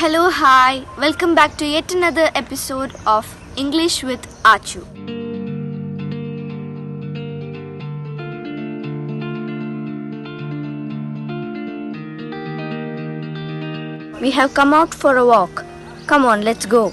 Hello, hi, welcome back to yet another episode of English with Aachu. We have come out for a walk. Come on, let's go.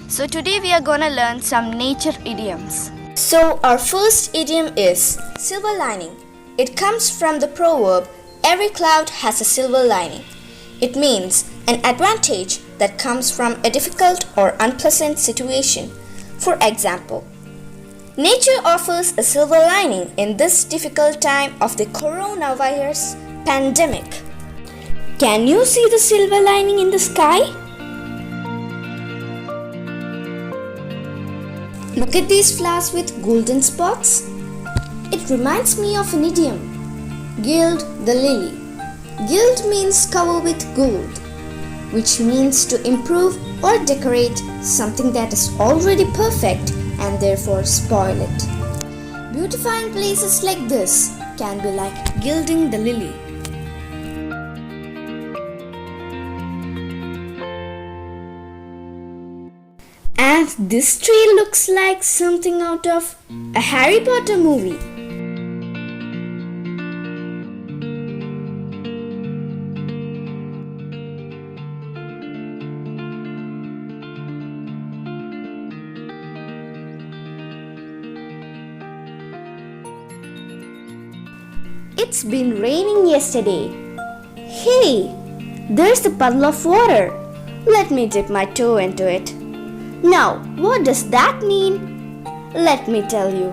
So today we are gonna learn some nature idioms. So our first idiom is silver lining. It comes from the proverb, every cloud has a silver lining. It means an advantage that comes from a difficult or unpleasant situation. For example, nature offers a silver lining in this difficult time of the coronavirus pandemic. Can you see the silver lining in the sky? Look at these flowers with golden spots. It reminds me of an idiom, gild the lily. Gild means cover with gold, which means to improve or decorate something that is already perfect and therefore spoil it. Beautifying places like this can be like gilding the lily. And this tree looks like something out of a Harry Potter movie. It's been raining yesterday. Hey, there's a puddle of water. Let me dip my toe into it. Now, what does that mean? Let me tell you.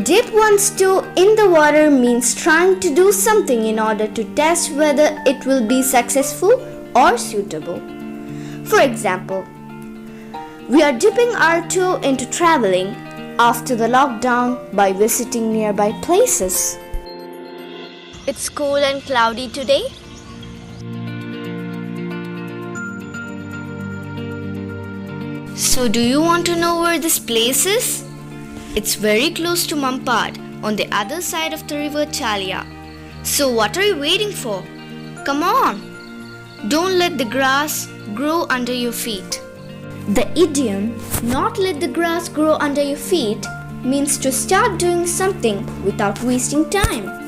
Dip one's toe in the water means trying to do something in order to test whether it will be successful or suitable. For example, we are dipping our toe into traveling after the lockdown by visiting nearby places. It's cool and cloudy today. So do you want to know where this place is? It's very close to Mampad on the other side of the river Chalia. So what are you waiting for? Come on! Don't let the grass grow under your feet. The idiom, not let the grass grow under your feet, means to start doing something without wasting time.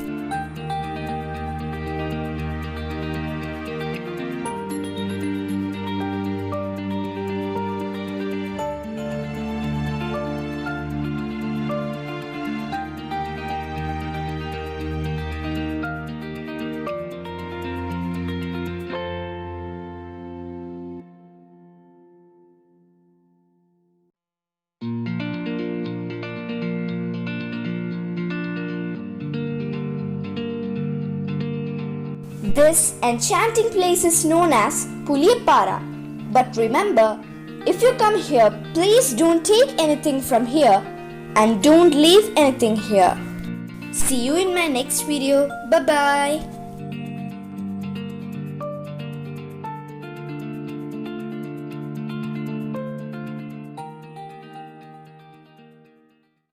This enchanting place is known as Puliyapara. But remember, if you come here, please don't take anything from here and don't leave anything here. See you in my next video. Bye-bye.